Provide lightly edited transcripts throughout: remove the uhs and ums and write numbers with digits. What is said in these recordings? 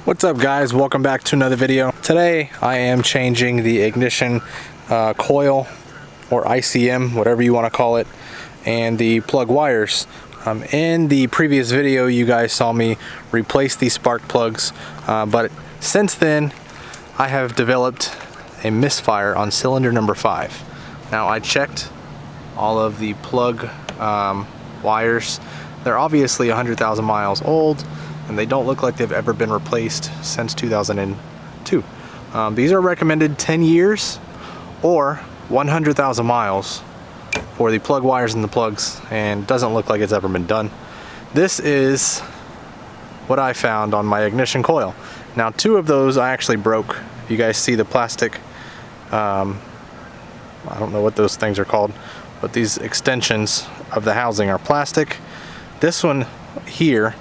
What's up guys, welcome back to another video. Today I am changing the ignition coil or ICM, whatever you want to call it, and the plug wires. In the previous video you guys saw me replace these spark plugs, but since then I have developed a misfire on cylinder number 5. Now I checked all of the plug wires. They're obviously 100,000 miles old and they don't look like they've ever been replaced since 2002. These are recommended 10 years or 100,000 miles for the plug wires and the plugs, and doesn't look like it's ever been done. This is what I found on my ignition coil. Now 2 of those I actually broke. You guys see the plastic, I don't know what those things are called, but these extensions of the housing are plastic. This one here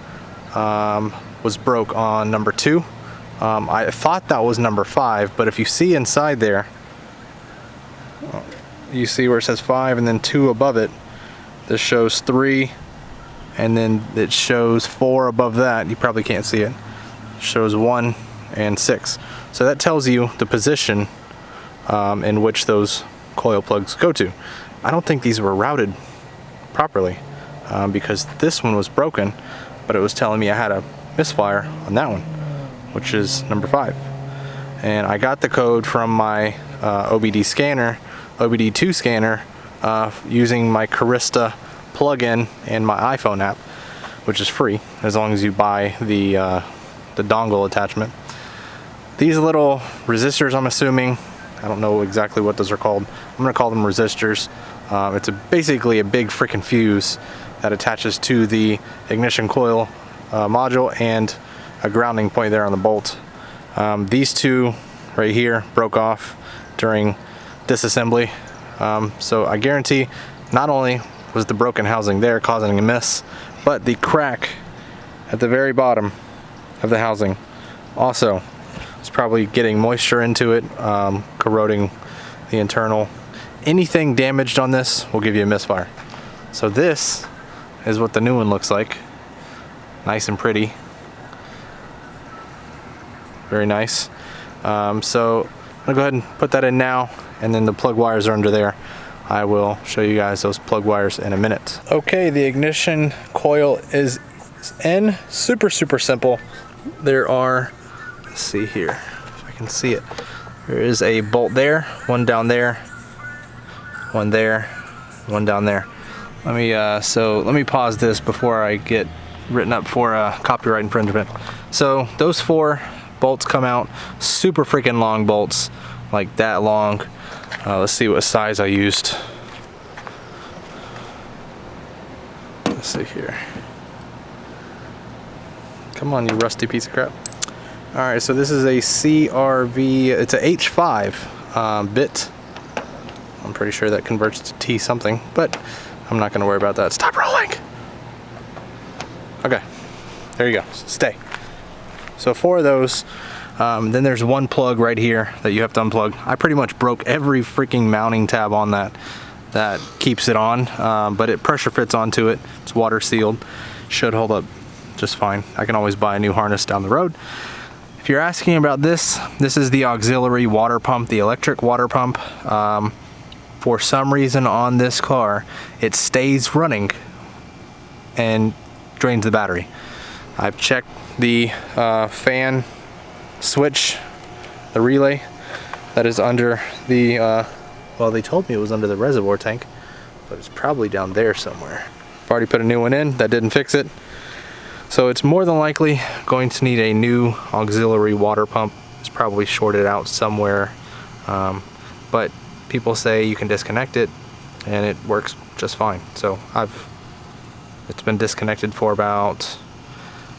was broke on number 2. I thought that was number 5, but if you see inside there, you see where it says 5 and then 2 above it. This shows 3 and then it shows 4 above that. You probably can't see it. It shows 1 and 6. So that tells you the position in which those coil plugs go to. I don't think these were routed properly because this one was broken, but it was telling me I had a misfire on that one, which is number 5. And I got the code from my OBD scanner, OBD2 scanner, using my Carista plugin and my iPhone app, which is free as long as you buy the dongle attachment. These little resistors, I'm assuming, I don't know exactly what those are called. I'm gonna call them resistors. It's basically a big freaking fuse that attaches to the ignition coil module and a grounding point there on the bolt. These 2 right here broke off during disassembly. So I guarantee not only was the broken housing there causing a miss, but the crack at the very bottom of the housing also is probably getting moisture into it, corroding the internal. Anything damaged on this will give you a misfire. So this is what the new one looks like. Nice and pretty. Very nice. So I'm gonna go ahead and put that in now, and then the plug wires are under there. I will show you guys those plug wires in a minute. Okay, the ignition coil is in. Super simple. There are, let's see here if I can see it. There is a bolt there, one down there, one there, one down there. Let me pause this before I get written up for copyright infringement. So those 4 bolts come out, super freaking long bolts, like that long. Let's see what size I used. Let's see here. Come on, you rusty piece of crap. Alright, so this is a CRV, it's a H5 bit. I'm pretty sure that converts to T something, but I'm not going to worry about that. Stop rolling! Okay, there you go, stay. So 4 of those, then there's 1 plug right here that you have to unplug. I pretty much broke every freaking mounting tab on that keeps it on, but it pressure fits onto it. It's water sealed, should hold up just fine. I can always buy a new harness down the road. If you're asking about this is the auxiliary water pump, the electric water pump. For some reason on this car, it stays running and drains the battery. I've checked the fan switch, the relay that is under the, well, they told me it was under the reservoir tank, but it's probably down there somewhere. I've already put a new one in, that didn't fix it. So it's more than likely going to need a new auxiliary water pump. It's probably shorted out somewhere, but people say you can disconnect it and it works just fine. So it's been disconnected for about,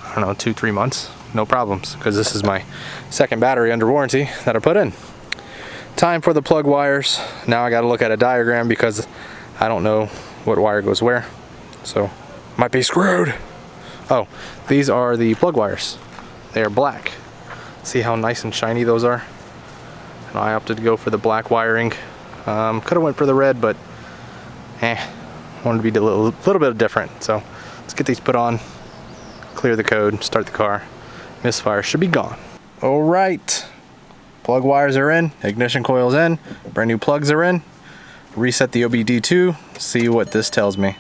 I don't know, 2-3 months, no problems, because this is my 2nd battery under warranty that I put in. Time for the plug wires. Now I got to look at a diagram because I don't know what wire goes where, so might be screwed. Oh, these are the plug wires. They are black. See how nice and shiny those are? And I opted to go for the black wiring. Could have went for the red, but wanted to be a little bit different. So let's get these put on, clear the code, start the car, misfire should be gone. All right, plug wires are in, ignition coil's in, brand new plugs are in. Reset the OBD2, see what this tells me.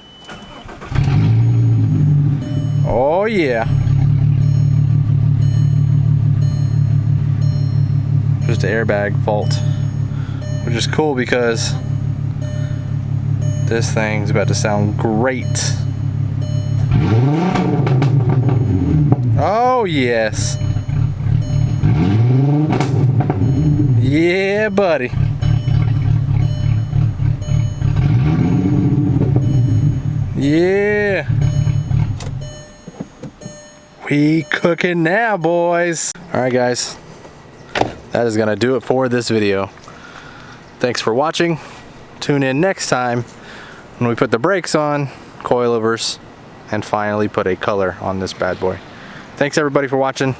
Oh yeah. Just an airbag fault, which is cool because this thing's about to sound great. Oh yes. Yeah, buddy. Yeah. We cooking now, boys. All right, guys. That is gonna do it for this video. Thanks for watching. Tune in next time when we put the brakes on, coilovers, and finally put a color on this bad boy. Thanks everybody for watching.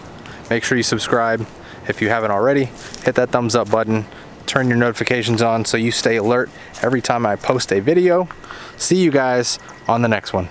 Make sure you subscribe if you haven't already. Hit that thumbs up button. Turn your notifications on so you stay alert every time I post a video. See you guys on the next one.